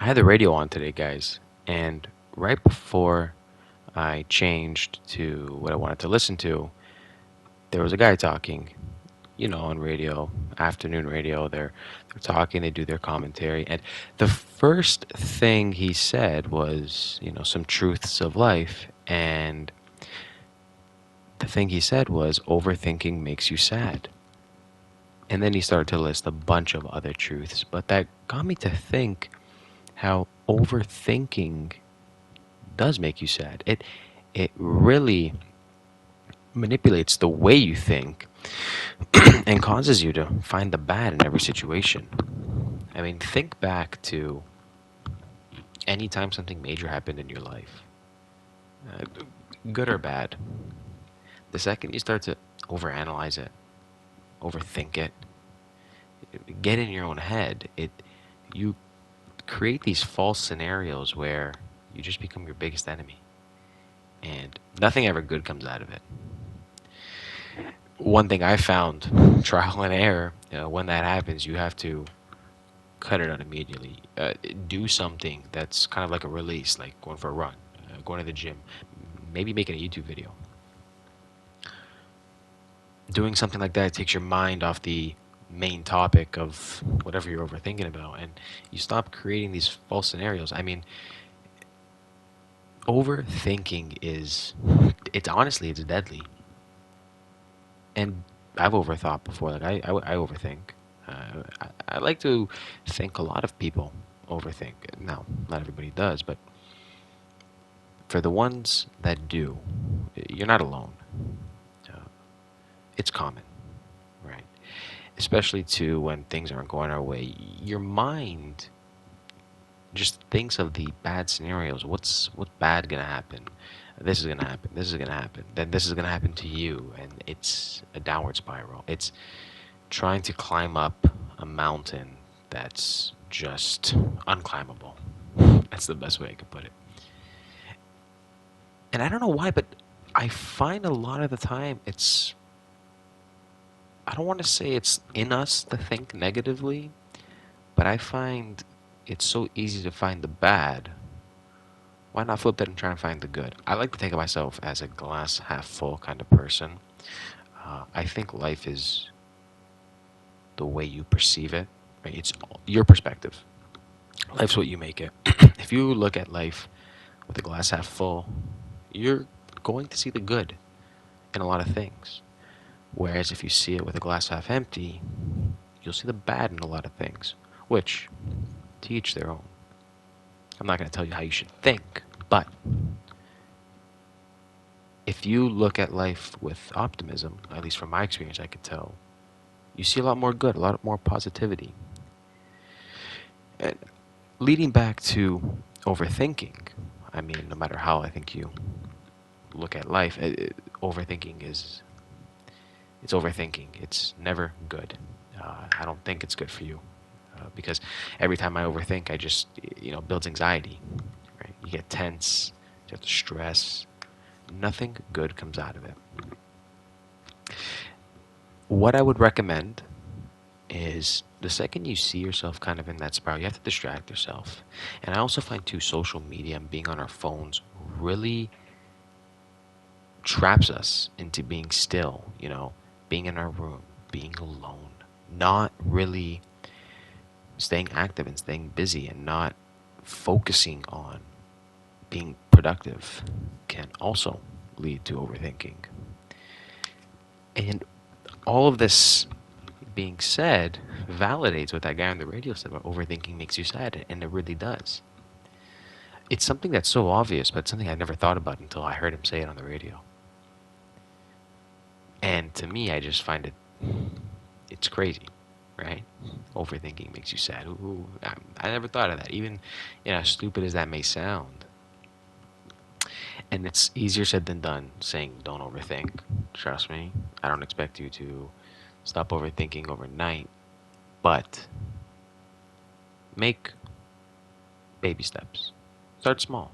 I had the radio on today, guys, and right before I changed to what I wanted to listen to, there was a guy talking, on radio, afternoon radio. They're talking, they do their commentary, and the first thing he said was, some truths of life, and the thing he said was overthinking makes you sad. And then he started to list a bunch of other truths, but that got me to think how overthinking does make you sad. It really manipulates the way you think and causes you to find the bad in every situation. I mean, think back to any time something major happened in your life, uh, good or bad. The second you start to overanalyze it, overthink it, get in your own head, you create these false scenarios where you just become your biggest enemy, and nothing ever good comes out of it. One thing I found, trial and error, when that happens, you have to cut it out immediately. Do something that's kind of like a release, like going for a run, going to the gym, maybe making a YouTube video. Doing something like that takes your mind off the main topic of whatever you're overthinking about, and you stop creating these false scenarios. I mean, overthinking it's honestly, it's deadly. And I've overthought before. Like I overthink. I like to think a lot of people overthink. Now, not everybody does, but for the ones that do, you're not alone. Uh, it's common, right? Especially too when things aren't going our way. Your mind just thinks of the bad scenarios. What's bad gonna happen? This is gonna happen. This is gonna happen. Then this is gonna happen to you, and it's a downward spiral. It's trying to climb up a mountain that's just unclimbable. That's the best way I could put it. And I don't know why, but I find a lot of the time I don't want to say it's in us to think negatively, but I find it's so easy to find the bad. Why not flip that and try and find the good? I like to think of myself as a glass half full kind of person. I think life is the way you perceive it. Right? It's your perspective. Life's what you make it. If you look at life with a glass half full, you're going to see the good in a lot of things. Whereas if you see it with a glass half empty, you'll see the bad in a lot of things, which, to each their own. I'm not going to tell you how you should think, but if you look at life with optimism, at least from my experience, I could tell, you see a lot more good, a lot more positivity. And leading back to overthinking, I mean, no matter how I think you look at life, overthinking it's overthinking. It's never good. I don't think it's good for you because every time I overthink, I just builds anxiety. Right? You get tense, you have to stress. Nothing good comes out of it. What I would recommend is the second you see yourself kind of in that spiral, you have to distract yourself. And I also find too social media and being on our phones really traps us into being still, being in our room, being alone, not really staying active and staying busy and not focusing on being productive can also lead to overthinking. And all of this being said validates what that guy on the radio said about overthinking makes you sad, and it really does. It's something that's so obvious, but it's something I never thought about until I heard him say it on the radio. And to me, I just find it's crazy, right? Overthinking makes you sad. Ooh, I never thought of that. Even, as stupid as that may sound. And it's easier said than done saying don't overthink. Trust me. I don't expect you to stop overthinking overnight, but make baby steps. Start small.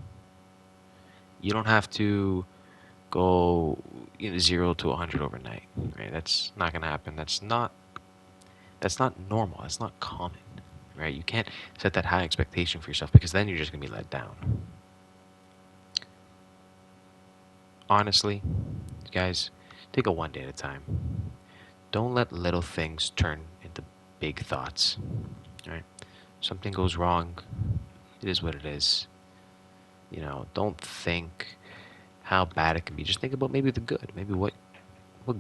You don't have to go 0 to 100 overnight, right? That's not gonna happen. That's not normal. That's not common, right? You can't set that high expectation for yourself because then you're just going to be let down. Honestly, guys, take it one day at a time. Don't let little things turn into big thoughts, right? Something goes wrong, it is what it is. Don't think how bad it can be. Just think about maybe the good. Maybe what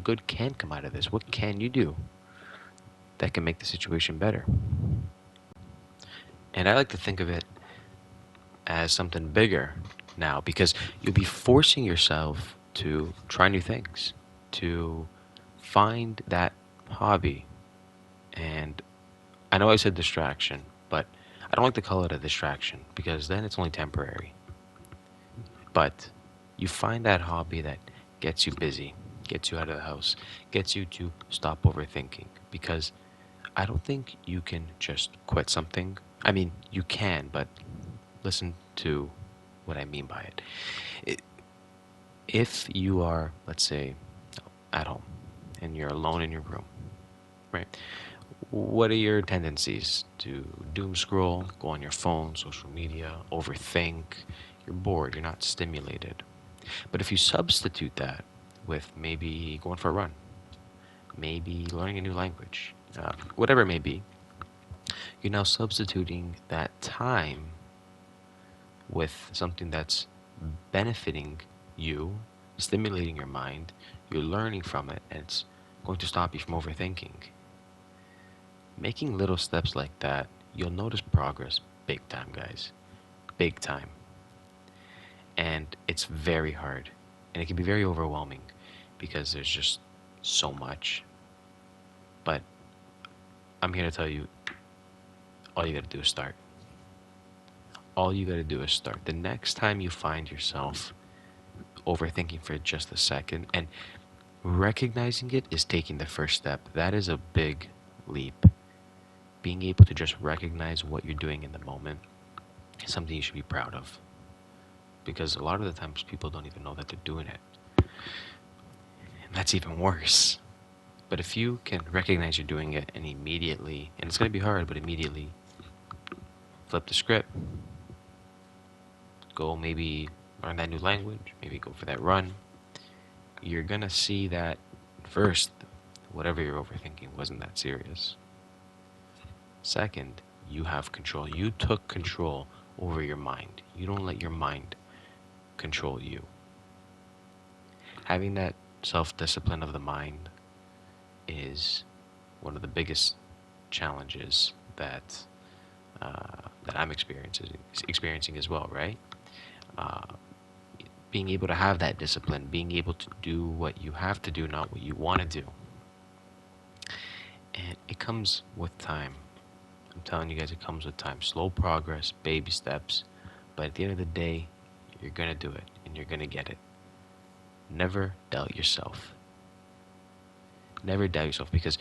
good can come out of this? What can you do that can make the situation better? And I like to think of it as something bigger now because you'll be forcing yourself to try new things, to find that hobby. And I know I said distraction, but I don't like to call it a distraction because then it's only temporary. But you find that hobby that gets you busy, gets you out of the house, gets you to stop overthinking. Because I don't think you can just quit something. I mean, you can, but listen to what I mean by it. I- If you are, let's say, at home and you're alone in your room, right? What are your tendencies? To doom scroll, go on your phone, social media, overthink? You're bored, you're not stimulated. But if you substitute that with maybe going for a run, maybe learning a new language, whatever it may be, you're now substituting that time with something that's benefiting you, stimulating your mind, you're learning from it, and it's going to stop you from overthinking. Making little steps like that, you'll notice progress big time, guys. Big time. And it's very hard. And it can be very overwhelming because there's just so much. But I'm here to tell you all you gotta do is start. All you gotta do is start. The next time you find yourself overthinking for just a second, and recognizing it is taking the first step. That is a big leap. Being able to just recognize what you're doing in the moment is something you should be proud of. Because a lot of the times people don't even know that they're doing it. And that's even worse. But if you can recognize you're doing it and immediately, and it's going to be hard, but immediately flip the script, go maybe learn that new language, maybe go for that run, you're going to see that first, whatever you're overthinking wasn't that serious. Second, you have control. You took control over your mind. You don't let your mind control you. Having that self-discipline of the mind is one of the biggest challenges that I'm experiencing as well, right? Uh, Being able to have that discipline, being able to do what you have to do, not what you want to do, and it comes with time. I'm telling you guys, it comes with time. Slow progress, baby steps, but at the end of the day, you're gonna do it, and you're gonna get it. Never doubt yourself. Never doubt yourself because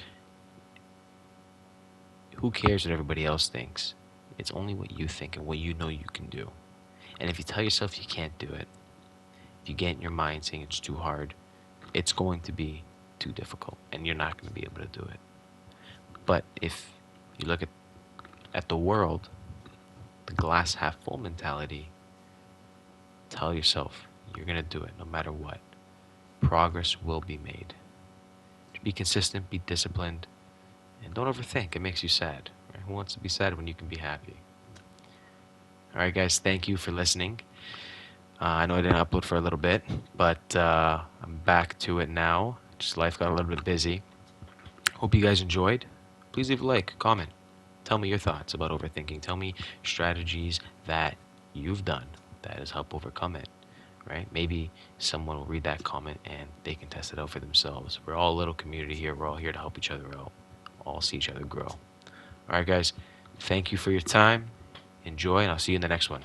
who cares what everybody else thinks? It's only what you think and what you know you can do. And if you tell yourself you can't do it, if you get in your mind saying it's too hard, it's going to be too difficult and you're not going to be able to do it. But if you look at the world, the glass half full mentality, tell yourself you're going to do it no matter what. Progress will be made. Be consistent, be disciplined, and don't overthink. It makes you sad. Right? Who wants to be sad when you can be happy? All right, guys, thank you for listening. I know I didn't upload for a little bit, but I'm back to it now. Just life got a little bit busy. Hope you guys enjoyed. Please leave a like, comment. Tell me your thoughts about overthinking. Tell me strategies that you've done that has helped overcome it, right? Maybe someone will read that comment and they can test it out for themselves. We're all a little community here. We're all here to help each other out, all see each other grow. All right, guys, thank you for your time. Enjoy, and I'll see you in the next one.